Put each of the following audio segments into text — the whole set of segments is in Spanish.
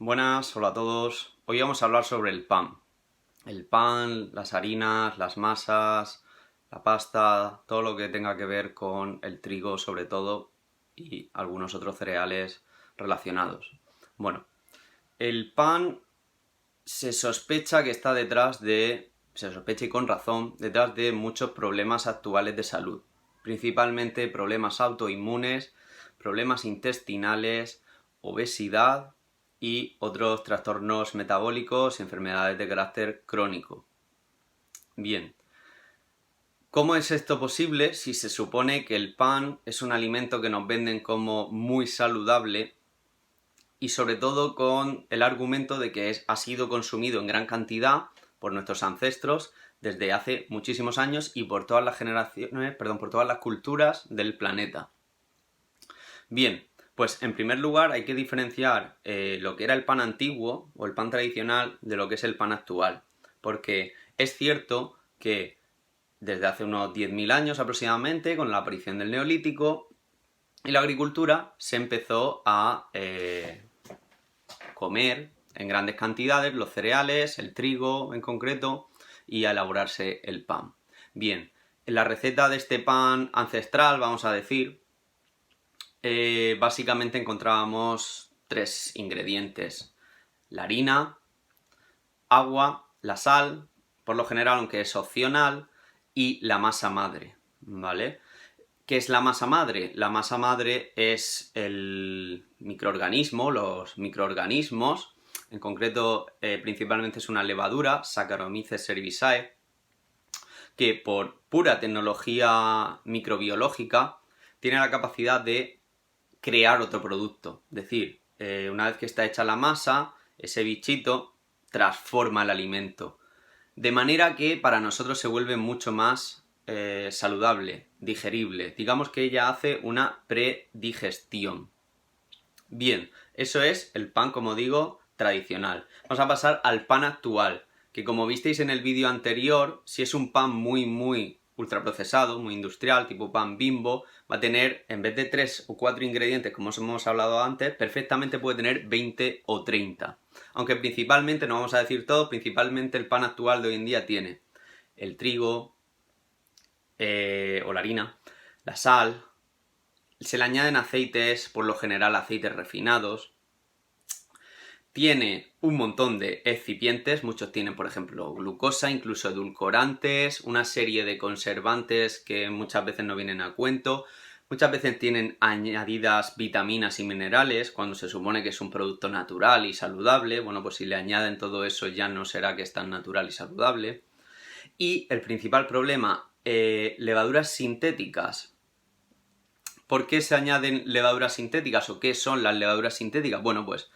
Buenas, hola a todos. Hoy vamos a hablar sobre el pan. El pan, las harinas, las masas, la pasta, todo lo que tenga que ver con el trigo sobre todo y algunos otros cereales relacionados. Bueno, el pan se sospecha que está se sospecha y con razón, detrás de muchos problemas actuales de salud. Principalmente problemas autoinmunes, problemas intestinales, obesidad y otros trastornos metabólicos y enfermedades de carácter crónico. Bien, ¿cómo es esto posible si se supone que el pan es un alimento que nos venden como muy saludable y sobre todo con el argumento de que ha sido consumido en gran cantidad por nuestros ancestros desde hace muchísimos años y por todas las generaciones, por todas las culturas del planeta? Bien, pues en primer lugar hay que diferenciar lo que era el pan antiguo o el pan tradicional de lo que es el pan actual, porque es cierto que desde hace unos 10.000 años aproximadamente, con la aparición del Neolítico y la agricultura, se empezó a comer en grandes cantidades los cereales, el trigo en concreto, y a elaborarse el pan. Bien, en la receta de este pan ancestral, vamos a decir, básicamente encontrábamos 3 ingredientes: la harina, agua, la sal, por lo general, aunque es opcional, y la masa madre, ¿vale? ¿Qué es la masa madre? La masa madre es el microorganismo, los microorganismos, en concreto principalmente es una levadura, Saccharomyces cerevisiae, que por pura tecnología microbiológica tiene la capacidad de crear otro producto. Es decir, una vez que está hecha la masa, ese bichito transforma el alimento. De manera que para nosotros se vuelve mucho más saludable, digerible. Digamos que ella hace una predigestión. Bien, eso es el pan, como digo, tradicional. Vamos a pasar al pan actual, que como visteis en el vídeo anterior, si es un pan muy ultraprocesado, muy industrial, tipo pan Bimbo, va a tener, en vez de 3 o 4 ingredientes, como os hemos hablado antes, perfectamente puede tener 20 o 30. Aunque principalmente, no vamos a decir todo, principalmente el pan actual de hoy en día tiene el trigo o la harina, la sal, se le añaden aceites, por lo general aceites refinados, tiene un montón de excipientes, muchos tienen por ejemplo glucosa, incluso edulcorantes, una serie de conservantes que muchas veces no vienen a cuento, muchas veces tienen añadidas vitaminas y minerales cuando se supone que es un producto natural y saludable. Bueno, pues si le añaden todo eso ya no será que es tan natural y saludable. Y el principal problema, levaduras sintéticas. ¿Por qué se añaden levaduras sintéticas o qué son las levaduras sintéticas? Bueno, pues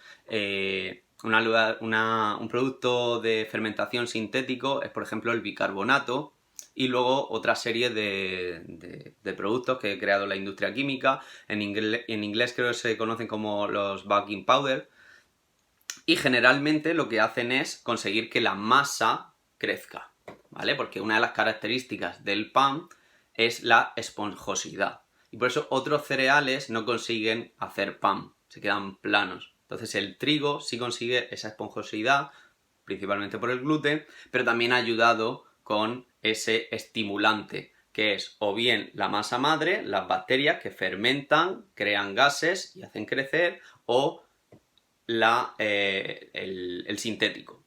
un producto de fermentación sintético es, por ejemplo, el bicarbonato, y luego otra serie de productos que ha creado la industria química. En inglés creo que se conocen como los baking powder, y generalmente lo que hacen es conseguir que la masa crezca, ¿vale? Porque una de las características del pan es la esponjosidad. Y por eso otros cereales no consiguen hacer pan, se quedan planos. Entonces el trigo sí consigue esa esponjosidad, principalmente por el gluten, pero también ha ayudado con ese estimulante, que es o bien la masa madre, las bacterias que fermentan, crean gases y hacen crecer, o el sintético.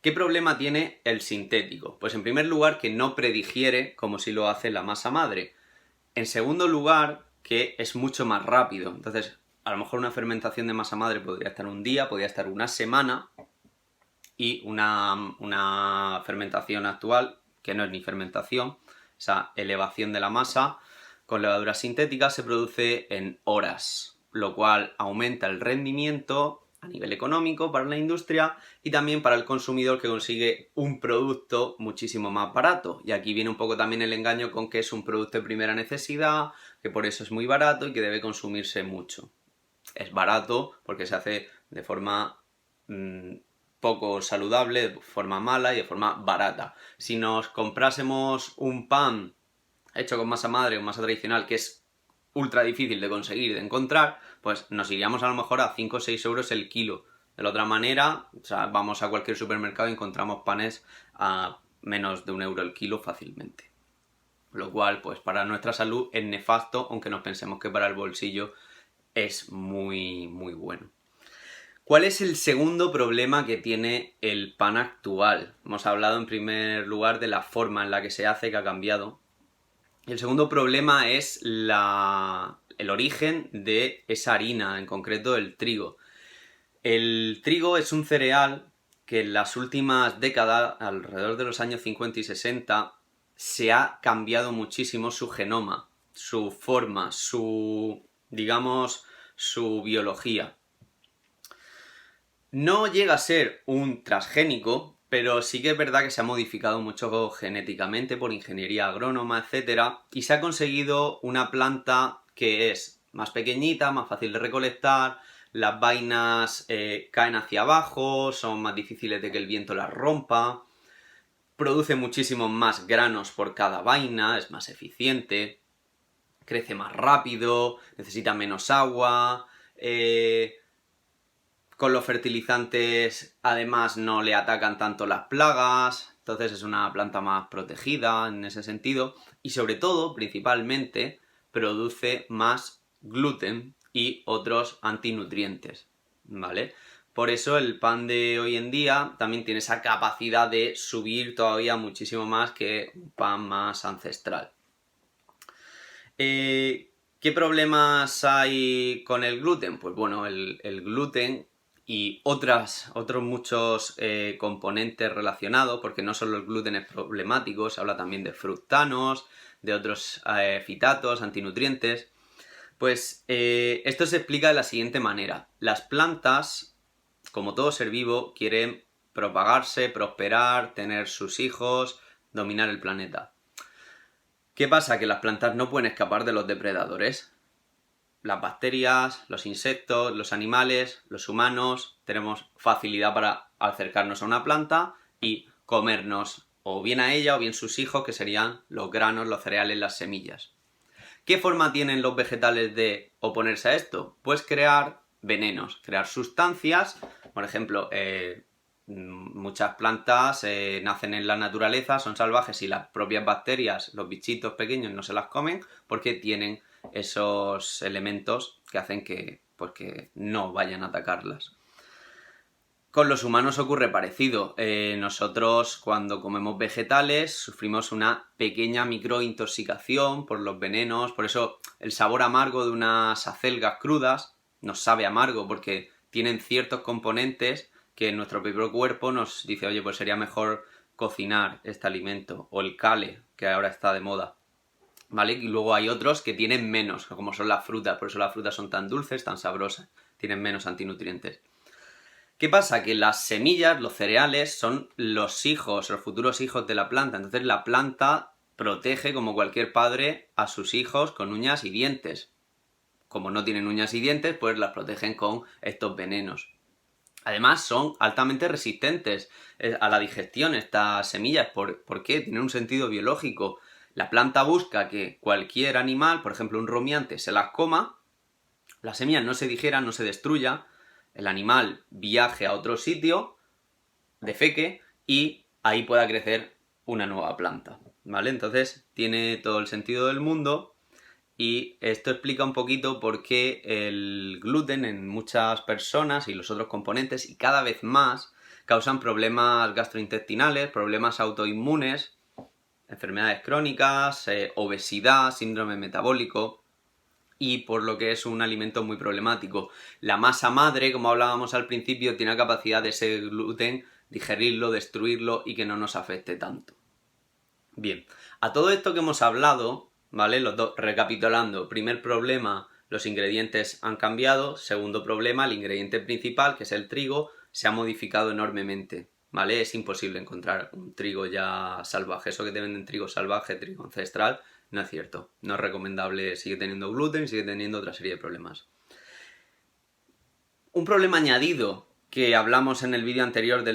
¿Qué problema tiene el sintético? Pues en primer lugar que no predigiere como si lo hace la masa madre. En segundo lugar que es mucho más rápido. Entonces a lo mejor una fermentación de masa madre podría estar un día, podría estar una semana, y una fermentación actual, que no es ni fermentación, esa elevación de la masa con levaduras sintéticas, se produce en horas, lo cual aumenta el rendimiento a nivel económico para la industria y también para el consumidor, que consigue un producto muchísimo más barato. Y aquí viene un poco también el engaño con que es un producto de primera necesidad, que por eso es muy barato y que debe consumirse mucho. Es barato porque se hace de forma poco saludable, de forma mala y de forma barata. Si nos comprásemos un pan hecho con masa madre o masa tradicional, que es ultra difícil de conseguir, de encontrar, pues nos iríamos a lo mejor a 5 o 6 euros el kilo. De la otra manera, o sea, vamos a cualquier supermercado y encontramos panes a menos de 1 euro el kilo fácilmente. Lo cual, pues para nuestra salud es nefasto, aunque nos pensemos que para el bolsillo es muy, muy bueno. ¿Cuál es el segundo problema que tiene el pan actual? Hemos hablado en primer lugar de la forma en la que se hace, que ha cambiado. El segundo problema es el origen de esa harina, en concreto el trigo. El trigo es un cereal que en las últimas décadas, alrededor de los años 50 y 60, se ha cambiado muchísimo su genoma, su forma, digamos, su biología. No llega a ser un transgénico, pero sí que es verdad que se ha modificado mucho genéticamente por ingeniería agrónoma, etc. Y se ha conseguido una planta que es más pequeñita, más fácil de recolectar, las vainas caen hacia abajo, son más difíciles de que el viento las rompa, produce muchísimos más granos por cada vaina, es más eficiente, crece más rápido, necesita menos agua, con los fertilizantes además no le atacan tanto las plagas, entonces es una planta más protegida en ese sentido y sobre todo, principalmente, produce más gluten y otros antinutrientes, ¿vale? Por eso el pan de hoy en día también tiene esa capacidad de subir todavía muchísimo más que un pan más ancestral. ¿Qué problemas hay con el gluten? Pues bueno, el gluten y otros muchos componentes relacionados, porque no solo el gluten es problemático, se habla también de fructanos, de otros fitatos, antinutrientes. Pues esto se explica de la siguiente manera. Las plantas, como todo ser vivo, quieren propagarse, prosperar, tener sus hijos, dominar el planeta. ¿Qué pasa? Que las plantas no pueden escapar de los depredadores. Las bacterias, los insectos, los animales, los humanos, tenemos facilidad para acercarnos a una planta y comernos o bien a ella o bien sus hijos, que serían los granos, los cereales, las semillas. ¿Qué forma tienen los vegetales de oponerse a esto? Pues crear venenos, crear sustancias, por ejemplo, muchas plantas nacen en la naturaleza, son salvajes y las propias bacterias, los bichitos pequeños no se las comen porque tienen esos elementos que hacen que no vayan a atacarlas. Con los humanos ocurre parecido. Nosotros cuando comemos vegetales sufrimos una pequeña microintoxicación por los venenos, por eso el sabor amargo de unas acelgas crudas nos sabe amargo porque tienen ciertos componentes que nuestro propio cuerpo nos dice, oye, pues sería mejor cocinar este alimento, o el kale, que ahora está de moda, ¿vale? Y luego hay otros que tienen menos, como son las frutas, por eso las frutas son tan dulces, tan sabrosas, tienen menos antinutrientes. ¿Qué pasa? Que las semillas, los cereales, son los hijos, los futuros hijos de la planta. Entonces la planta protege, como cualquier padre, a sus hijos con uñas y dientes. Como no tienen uñas y dientes, pues las protegen con estos venenos. Además, son altamente resistentes a la digestión estas semillas. ¿Por qué? Tienen un sentido biológico. La planta busca que cualquier animal, por ejemplo un rumiante, se las coma, las semillas no se digieran, no se destruya, el animal viaje a otro sitio, defeque, y ahí pueda crecer una nueva planta, ¿vale? Entonces tiene todo el sentido del mundo y esto explica un poquito por qué el gluten en muchas personas y los otros componentes, y cada vez más, causan problemas gastrointestinales, problemas autoinmunes, enfermedades crónicas, obesidad, síndrome metabólico, y por lo que es un alimento muy problemático. La masa madre, como hablábamos al principio, tiene la capacidad de ese gluten digerirlo, destruirlo y que no nos afecte tanto. Bien, a todo esto que hemos hablado, ¿vale? Los dos, recapitulando, primer problema, los ingredientes han cambiado, segundo problema, el ingrediente principal, que es el trigo, se ha modificado enormemente, ¿vale? Es imposible encontrar un trigo ya salvaje, eso que te venden trigo salvaje, trigo ancestral, no es cierto, no es recomendable, sigue teniendo gluten, sigue teniendo otra serie de problemas. Un problema añadido que hablamos en el vídeo anterior de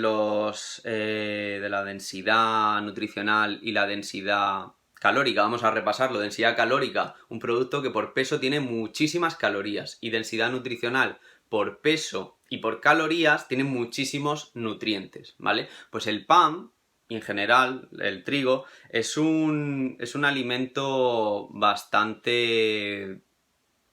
la densidad nutricional y la densidad calórica, vamos a repasarlo. Densidad calórica, un producto que por peso tiene muchísimas calorías, y densidad nutricional, por peso y por calorías tiene muchísimos nutrientes, ¿vale? Pues el pan, en general, el trigo, es un alimento bastante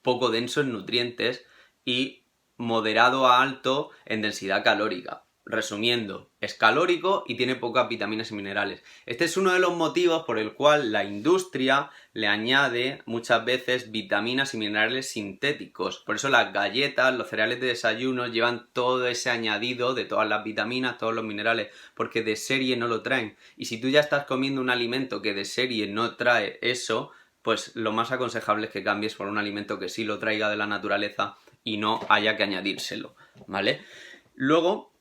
poco denso en nutrientes y moderado a alto en densidad calórica. Resumiendo, es calórico y tiene pocas vitaminas y minerales. Este es uno de los motivos por el cual la industria le añade muchas veces vitaminas y minerales sintéticos. Por eso las galletas, los cereales de desayuno llevan todo ese añadido de todas las vitaminas, todos los minerales, porque de serie no lo traen. Y si tú ya estás comiendo un alimento que de serie no trae eso, pues lo más aconsejable es que cambies por un alimento que sí lo traiga de la naturaleza y no haya que añadírselo, ¿vale? Luego,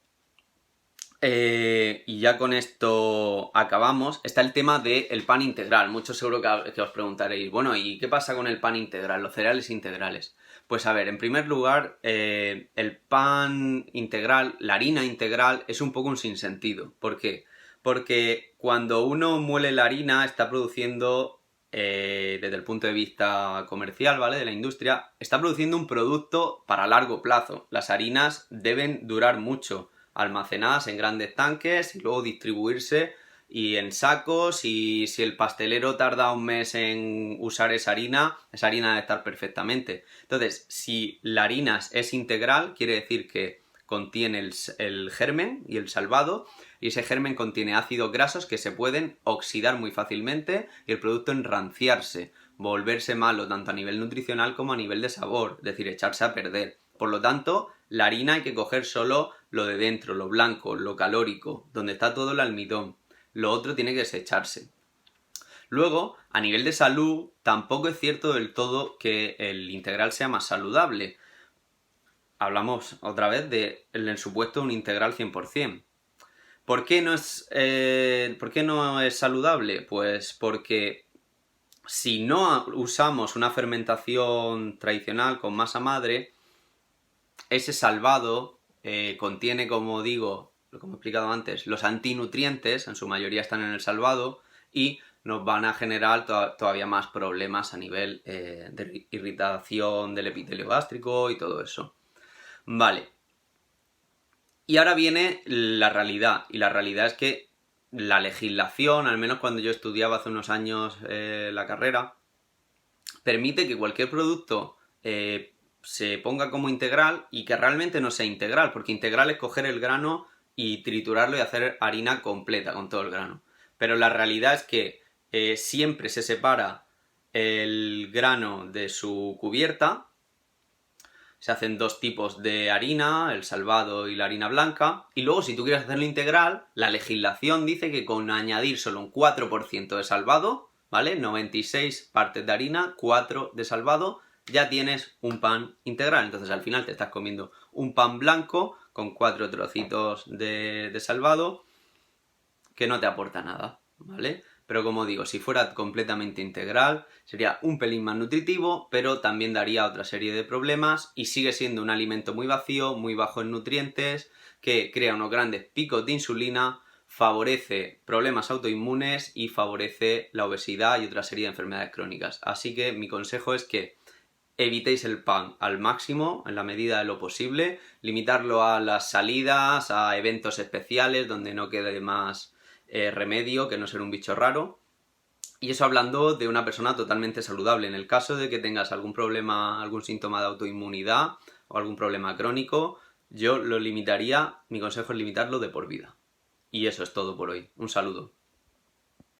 y ya con esto acabamos, está el tema del pan integral. Muchos seguro que os preguntaréis, bueno, ¿y qué pasa con el pan integral, los cereales integrales? Pues a ver, en primer lugar, el pan integral, la harina integral, es un poco un sinsentido. ¿Por qué? Porque cuando uno muele la harina está produciendo, desde el punto de vista comercial, ¿vale? De la industria, está produciendo un producto para largo plazo. Las harinas deben durar mucho, almacenadas en grandes tanques y luego distribuirse y en sacos, y si el pastelero tarda un mes en usar esa harina debe estar perfectamente. Entonces, si la harina es integral, quiere decir que contiene el germen y el salvado, y ese germen contiene ácidos grasos que se pueden oxidar muy fácilmente y el producto enranciarse, volverse malo tanto a nivel nutricional como a nivel de sabor, es decir, echarse a perder. Por lo tanto, la harina hay que coger solo lo de dentro, lo blanco, lo calórico, donde está todo el almidón. Lo otro tiene que desecharse. Luego, a nivel de salud, tampoco es cierto del todo que el integral sea más saludable. Hablamos otra vez en el supuesto de un integral 100%. ¿Por qué no es saludable? Pues porque si no usamos una fermentación tradicional con masa madre, ese salvado contiene, como digo, como he explicado antes, los antinutrientes, en su mayoría están en el salvado, y nos van a generar todavía más problemas a nivel de irritación del epitelio gástrico y todo eso. Vale. Y ahora viene la realidad, y la realidad es que la legislación, al menos cuando yo estudiaba hace unos años la carrera, permite que cualquier producto se ponga como integral y que realmente no sea integral, porque integral es coger el grano y triturarlo y hacer harina completa con todo el grano. Pero la realidad es que siempre se separa el grano de su cubierta. Se hacen dos tipos de harina, el salvado y la harina blanca, y luego si tú quieres hacerlo integral, la legislación dice que con añadir solo un 4% de salvado, ¿vale? 96 partes de harina, 4 de salvado, ya tienes un pan integral. Entonces al final te estás comiendo un pan blanco con 4 trocitos de salvado que no te aporta nada, ¿vale? Pero como digo, si fuera completamente integral, sería un pelín más nutritivo, pero también daría otra serie de problemas y sigue siendo un alimento muy vacío, muy bajo en nutrientes, que crea unos grandes picos de insulina, favorece problemas autoinmunes y favorece la obesidad y otra serie de enfermedades crónicas. Así que mi consejo es que evitéis el pan al máximo, en la medida de lo posible, limitarlo a las salidas, a eventos especiales donde no quede más remedio que no ser un bicho raro. Y eso hablando de una persona totalmente saludable. En el caso de que tengas algún problema, algún síntoma de autoinmunidad o algún problema crónico, yo lo limitaría, mi consejo es limitarlo de por vida. Y eso es todo por hoy. Un saludo.